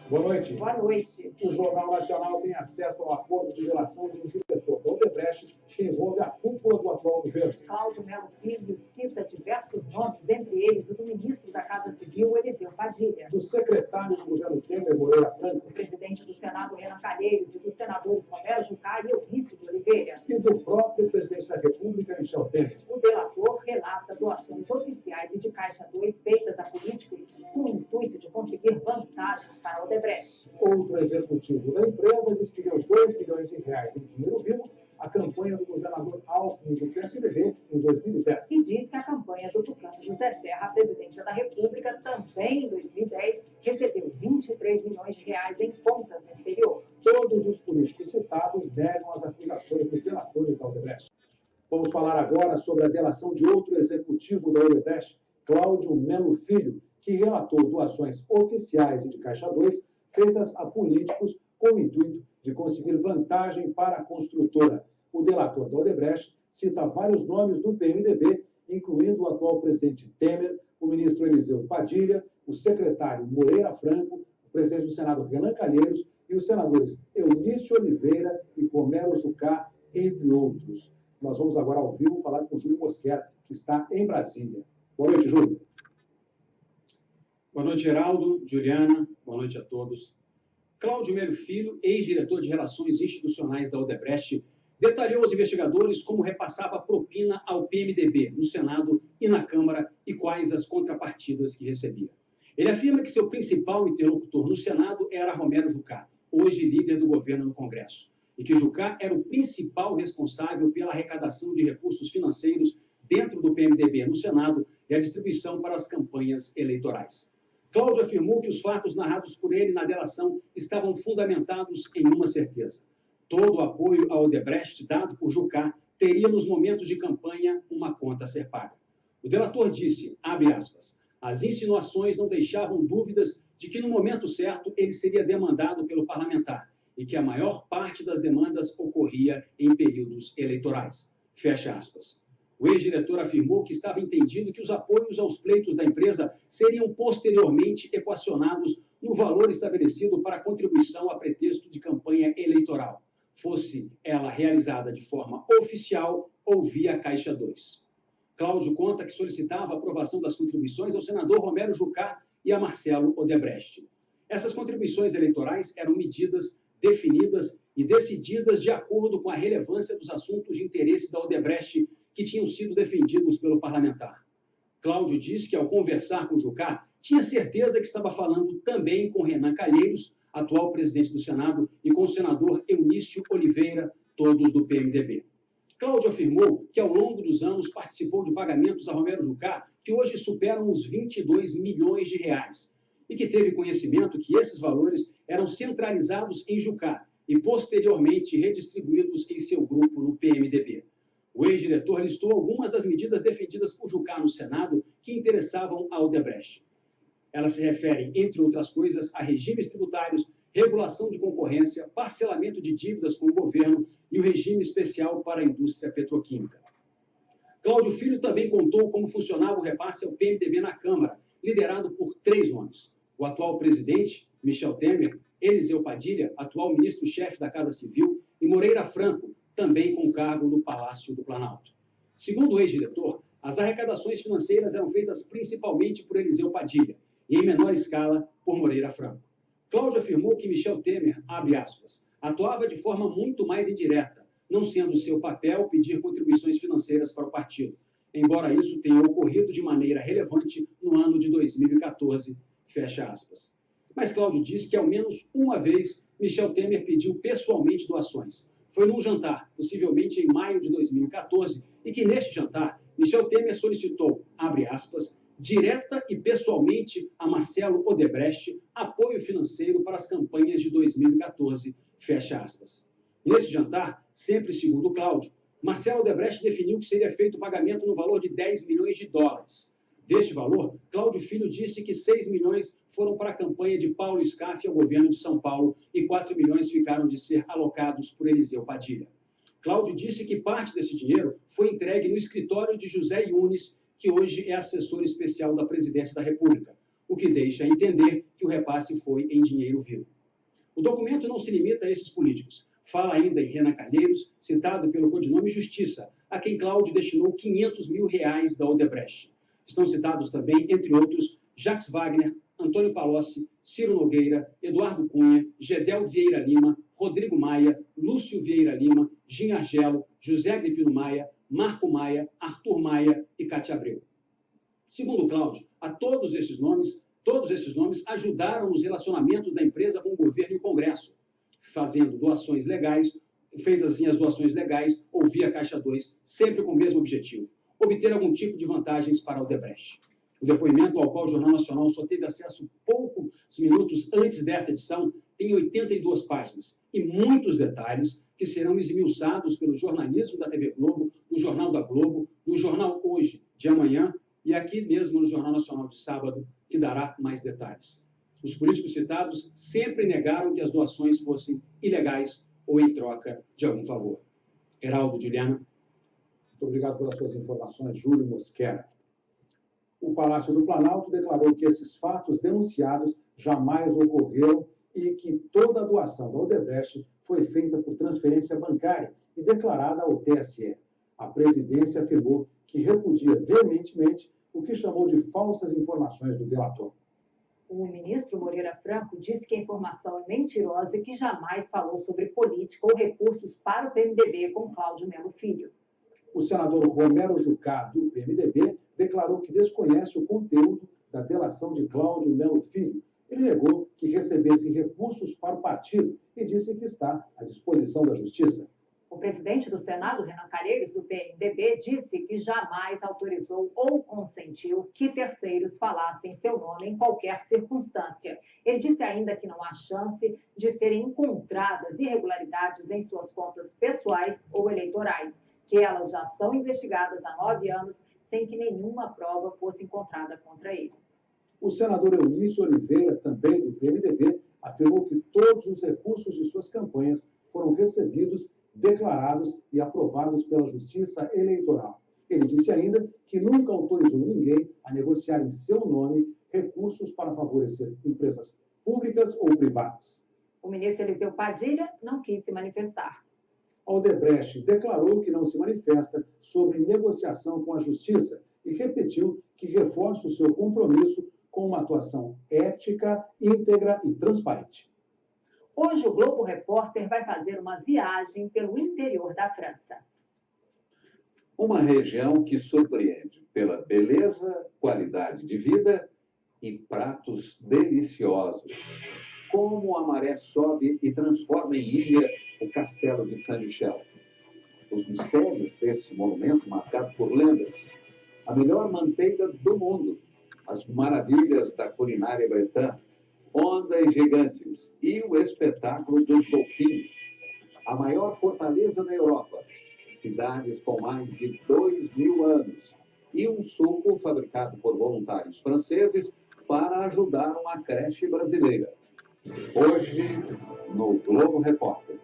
Boa noite. Boa noite. O Jornal Nacional tem acesso ao acordo de relação do diretor da Odebrecht, que envolve a cúpula do atual governo. Cláudio Melo Filho cita diversos nomes, entre eles o do ministro da Casa Civil, Eliseu Padilha. Do secretário do governo Temer, Moreira Franco. Do presidente do Senado, Renan Calheiros, e dos senadores Romero Jucá e Eunício de Oliveira. E do próprio presidente da República, Michel Temer. O delator relata doações oficiais e de Caixa 2 feitas a políticos com o intuito de conseguir vantagens para a Odebrecht. Outro executivo da empresa diz que deu 2 milhões de reais em dinheiro vivo à campanha do governador Alckmin do PSDB em 2010. E diz que a campanha do tucano José Serra à presidência da República, também em 2010, recebeu 23 milhões de reais em contas no exterior. Todos os políticos citados negam as acusações dos delatores da Odebrecht. Vamos falar agora sobre a delação de outro executivo da Odebrecht, Cláudio Melo Filho, que relatou doações oficiais e de Caixa 2 feitas a políticos com o intuito de conseguir vantagem para a construtora. O delator da Odebrecht cita vários nomes do PMDB, incluindo o atual presidente Temer, o ministro Eliseu Padilha, o secretário Moreira Franco, o presidente do Senado Renan Calheiros e os senadores Eunício Oliveira e Romero Jucá, entre outros. Nós vamos agora ao vivo falar com o Júlio Mosquera, que está em Brasília. Boa noite, Júlio. Boa noite, Geraldo, Juliana, boa noite a todos. Cláudio Melo Filho, ex-diretor de Relações Institucionais da Odebrecht, detalhou aos investigadores como repassava propina ao PMDB no Senado e na Câmara e quais as contrapartidas que recebia. Ele afirma que seu principal interlocutor no Senado era Romero Jucá, hoje líder do governo no Congresso, e que Jucá era o principal responsável pela arrecadação de recursos financeiros dentro do PMDB no Senado e a distribuição para as campanhas eleitorais. Cláudio afirmou que os fatos narrados por ele na delação estavam fundamentados em uma certeza. Todo o apoio à Odebrecht dado por Jucá teria, nos momentos de campanha, uma conta a ser paga. O delator disse, abre aspas, as insinuações não deixavam dúvidas de que, no momento certo, ele seria demandado pelo parlamentar e que a maior parte das demandas ocorria em períodos eleitorais. Fecha aspas. O ex-diretor afirmou que estava entendido que os apoios aos pleitos da empresa seriam posteriormente equacionados no valor estabelecido para a contribuição a pretexto de campanha eleitoral, fosse ela realizada de forma oficial ou via Caixa 2. Cláudio conta que solicitava a aprovação das contribuições ao senador Romero Jucá e a Marcelo Odebrecht. Essas contribuições eleitorais eram medidas, definidas e decididas de acordo com a relevância dos assuntos de interesse da Odebrecht que tinham sido defendidos pelo parlamentar. Cláudio disse que, ao conversar com Jucá, tinha certeza que estava falando também com Renan Calheiros, atual presidente do Senado, e com o senador Eunício Oliveira, todos do PMDB. Cláudio afirmou que, ao longo dos anos, participou de pagamentos a Romero Jucá que hoje superam os 22 milhões de reais e que teve conhecimento que esses valores eram centralizados em Jucá e posteriormente redistribuídos em seu grupo no PMDB. O ex-diretor listou algumas das medidas defendidas por Jucá no Senado que interessavam a Odebrecht. Elas se referem, entre outras coisas, a regimes tributários, regulação de concorrência, parcelamento de dívidas com o governo e o regime especial para a indústria petroquímica. Cláudio Filho também contou como funcionava o repasse ao PMDB na Câmara, liderado por 3 nomes. O atual presidente, Michel Temer, Eliseu Padilha, atual ministro-chefe da Casa Civil, e Moreira Franco, também com cargo no Palácio do Planalto. Segundo o ex-diretor, as arrecadações financeiras eram feitas principalmente por Eliseu Padilha e, em menor escala, por Moreira Franco. Cláudio afirmou que Michel Temer, abre aspas, atuava de forma muito mais indireta, não sendo seu papel pedir contribuições financeiras para o partido, embora isso tenha ocorrido de maneira relevante no ano de 2014, fecha aspas. Mas Cláudio disse que, ao menos uma vez, Michel Temer pediu pessoalmente doações. Foi num jantar, possivelmente em maio de 2014, e que neste jantar, Michel Temer solicitou, abre aspas, direta e pessoalmente a Marcelo Odebrecht apoio financeiro para as campanhas de 2014, fecha aspas. Nesse jantar, sempre segundo Cláudio, Marcelo Odebrecht definiu que seria feito o pagamento no valor de 10 milhões de dólares. Deste valor, Cláudio Filho disse que 6 milhões foram para a campanha de Paulo Scaff ao governo de São Paulo e 4 milhões ficaram de ser alocados por Eliseu Padilha. Cláudio disse que parte desse dinheiro foi entregue no escritório de José Yunes, que hoje é assessor especial da Presidência da República, o que deixa entender que o repasse foi em dinheiro vivo. O documento não se limita a esses políticos. Fala ainda em Renan Calheiros, citado pelo codinome Justiça, a quem Cláudio destinou R$500 mil da Odebrecht. Estão citados também, entre outros, Jacques Wagner, Antônio Palocci, Ciro Nogueira, Eduardo Cunha, Gedel Vieira Lima, Rodrigo Maia, Lúcio Vieira Lima, Gin Argelo, José Agripino Maia, Marco Maia, Arthur Maia e Cátia Abreu. Segundo Cláudio, todos esses nomes ajudaram nos relacionamentos da empresa com o governo e o Congresso, fazendo doações legais, feitas assim as doações legais ou via Caixa 2, sempre com o mesmo objetivo, obter algum tipo de vantagens para a Odebrecht. O depoimento ao qual o Jornal Nacional só teve acesso poucos minutos antes desta edição tem 82 páginas e muitos detalhes que serão esmiuçados pelo jornalismo da TV Globo, no Jornal da Globo, no Jornal Hoje de amanhã e aqui mesmo no Jornal Nacional de sábado, que dará mais detalhes. Os políticos citados sempre negaram que as doações fossem ilegais ou em troca de algum favor. Heraldo, Juliana. Muito obrigado pelas suas informações, Júlio Mosquera. O Palácio do Planalto declarou que esses fatos denunciados jamais ocorreram e que toda a doação da Odebrecht foi feita por transferência bancária e declarada ao TSE. A presidência afirmou que repudia veementemente o que chamou de falsas informações do delator. O ministro Moreira Franco disse que a informação é mentirosa e que jamais falou sobre política ou recursos para o PMDB com Cláudio Melo Filho. O senador Romero Jucá, do PMDB, declarou que desconhece o conteúdo da delação de Cláudio Melo Filho. Ele negou que recebesse recursos para o partido e disse que está à disposição da Justiça. O presidente do Senado, Renan Calheiros, do PMDB, disse que jamais autorizou ou consentiu que terceiros falassem seu nome em qualquer circunstância. Ele disse ainda que não há chance de serem encontradas irregularidades em suas contas pessoais ou eleitorais, que elas já são investigadas há 9 anos sem que nenhuma prova fosse encontrada contra ele. O senador Eunício Oliveira, também do PMDB, afirmou que todos os recursos de suas campanhas foram recebidos, declarados e aprovados pela Justiça Eleitoral. Ele disse ainda que nunca autorizou ninguém a negociar em seu nome recursos para favorecer empresas públicas ou privadas. O ministro Eliseu Padilha não quis se manifestar. A Odebrecht declarou que não se manifesta sobre negociação com a Justiça e repetiu que reforça o seu compromisso com uma atuação ética, íntegra e transparente. Hoje, o Globo Repórter vai fazer uma viagem pelo interior da França. Uma região que surpreende pela beleza, qualidade de vida e pratos deliciosos. Como a maré sobe e transforma em ilha o castelo de Saint-Michel. Os mistérios desse monumento marcado por lendas. A melhor manteiga do mundo. As maravilhas da culinária bretã. Ondas gigantes e o espetáculo dos golfinhos. A maior fortaleza da Europa. Cidades com mais de 2.000 anos. E um suco fabricado por voluntários franceses para ajudar uma creche brasileira. Hoje, no Globo Repórter.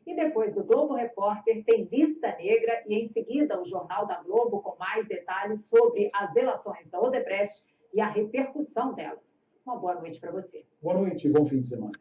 E depois do Globo Repórter, tem Lista Negra e, em seguida, o Jornal da Globo com mais detalhes sobre as delações da Odebrecht e a repercussão delas. Uma boa noite para você. Boa noite, bom fim de semana.